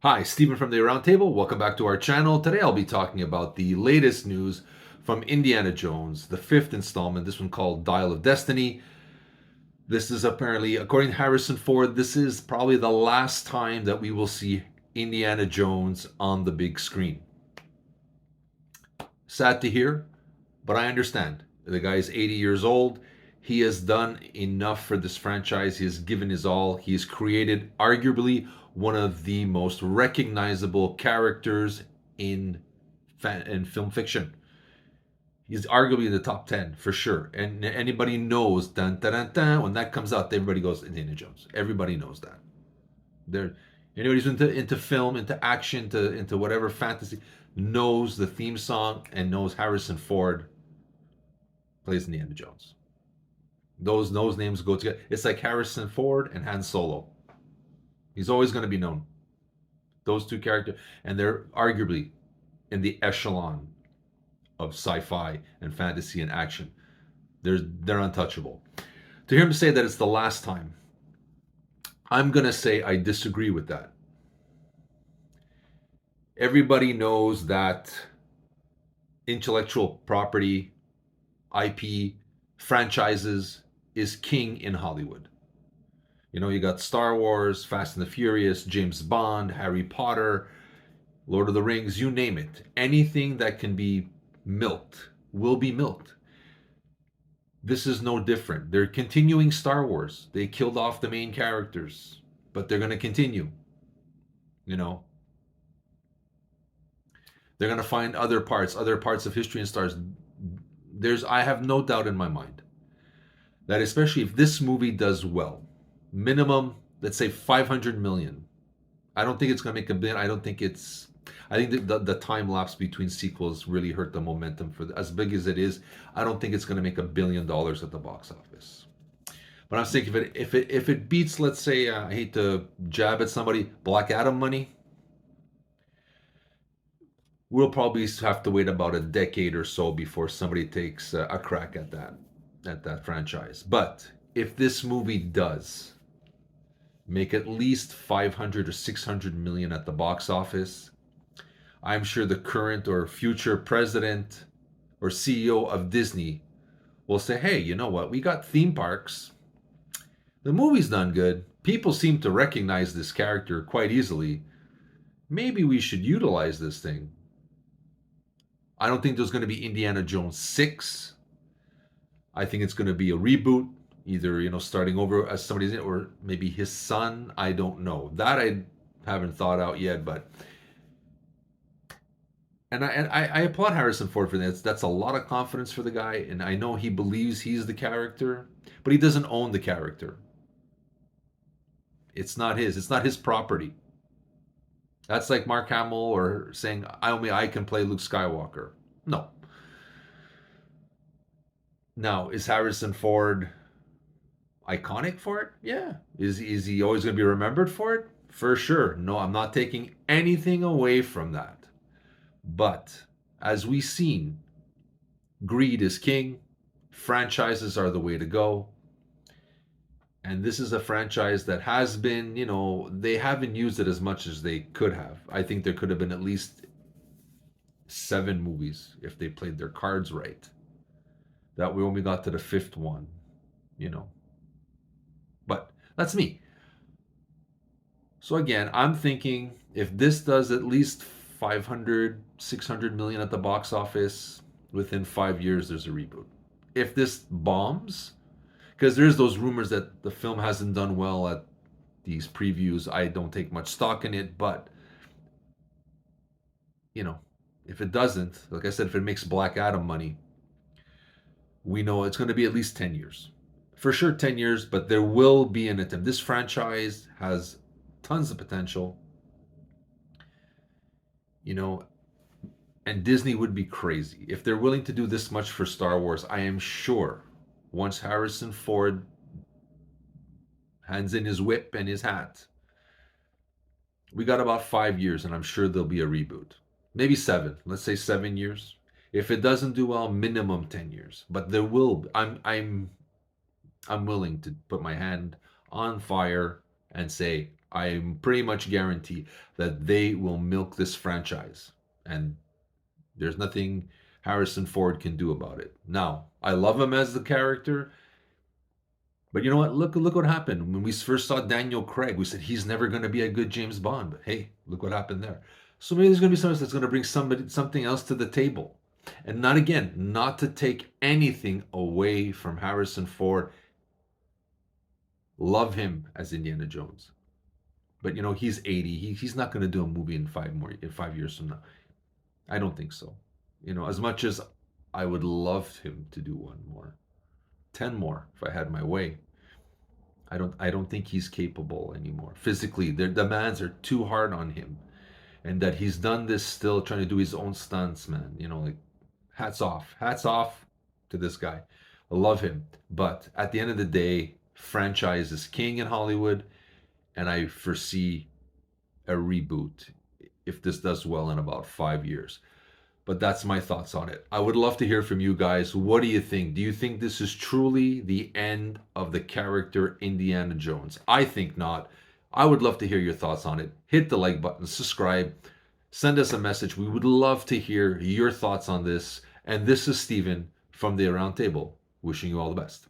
Hi, Stephen from the Aroundtable. Welcome back to our channel. Today I'll be talking about the latest news from Indiana Jones, the fifth installment, this one called Dial of Destiny. This is apparently, according to Harrison Ford, this is probably the last time that we will see Indiana Jones on the big screen. Sad to hear, but I understand. The guy's 80 years old. He has done enough for this franchise. He has given his all. He has created arguably one of the most recognizable characters in film fiction. He's arguably in the top 10 for sure. And anybody knows dun, dun, dun, dun, when that comes out, everybody goes Indiana Jones. Everybody knows that. There, anybody who's into film, into action, into whatever fantasy knows the theme song and knows Harrison Ford plays Indiana Jones. Those names go together. It's like Harrison Ford and Han Solo. He's always going to be known. Those two characters, and they're arguably in the echelon of sci-fi and fantasy and action. They're untouchable. To hear him say that it's the last time, I'm going to say I disagree with that. Everybody knows that intellectual property, IP, franchises is king in Hollywood. You know, you got Star Wars, Fast and the Furious, James Bond, Harry Potter, Lord of the Rings, you name it. Anything that can be milked will be milked. This is no different. They're continuing Star Wars. They killed off the main characters, but they're going to continue. You know, they're going to find other parts of history and stars. I have no doubt in my mind that especially if this movie does well, minimum, let's say 500 million. I don't think it's going to make a billion. I think the time lapse between sequels really hurt the momentum for as big as it is. I don't think it's going to make $1 billion at the box office. But I'm thinking if it beats, let's say, I hate to jab at somebody, Black Adam money, we'll probably have to wait about a decade or so before somebody takes a crack at that franchise. But if this movie does make at least 500 or 600 million at the box office, I'm sure the current or future president or CEO of Disney will say, hey, you know what? We got theme parks. The movie's done good. People seem to recognize this character quite easily. Maybe we should utilize this thing. I don't think there's going to be Indiana Jones 6. I think it's going to be a reboot, either, you know, starting over as somebody's in, or maybe his son. I don't know. That I haven't thought out yet, but I applaud Harrison Ford for that. That's a lot of confidence for the guy, and I know he believes he's the character, but he doesn't own the character. It's not his. It's not his property. That's like Mark Hamill or saying I can play Luke Skywalker. No. Now, is Harrison Ford iconic for it? Yeah. Is he always going to be remembered for it? For sure. No, I'm not taking anything away from that. But as we've seen, greed is king. Franchises are the way to go. And this is a franchise that has been, you know, they haven't used it as much as they could have. I think there could have been at least 7 movies if they played their cards right. That we only got to the 5th one, you know. But that's me. So again, I'm thinking if this does at least 500, 600 million at the box office, within 5 years, there's a reboot. If this bombs, because there's those rumors that the film hasn't done well at these previews. I don't take much stock in it, but you know, if it doesn't, like I said, if it makes Black Adam money, we know it's going to be at least 10 years. For sure 10 years, but there will be an attempt. This franchise has tons of potential. You know, and Disney would be crazy if they're willing to do this much for Star Wars. I am sure once Harrison Ford hands in his whip and his hat, we got about 5 years, and I'm sure there'll be a reboot. Maybe 7. Let's say 7 years. If it doesn't do well, minimum 10 years. But there will. I'm willing to put my hand on fire and say I'm pretty much guarantee that they will milk this franchise, and there's nothing Harrison Ford can do about it. Now, I love him as the character, but you know what? Look what happened when we first saw Daniel Craig. We said he's never going to be a good James Bond, but hey, look what happened there. So maybe there's going to be somebody that's going to bring something else to the table, and not to take anything away from Harrison Ford. Love him as Indiana Jones, but he's 80. He's not going to do a movie in 5 years from now. I don't think so. As much as I would love him to do one more, 10 more if I had my way. I don't think he's capable anymore. Physically, the demands are too hard on him. And that he's done this still trying to do his own stunts, man. Like hats off. Hats off to this guy. I love him. But at the end of the day, franchise is king in Hollywood, and I foresee a reboot if this does well in about 5 years. But that's my thoughts on it. I would love to hear from you guys. What do you think? Do you think this is truly the end of the character Indiana Jones? I think not. I would love to hear your thoughts on it. Hit the like button, subscribe, send us a message. We would love to hear your thoughts on this. And this is Steven from the Aroundtable, wishing you all the best.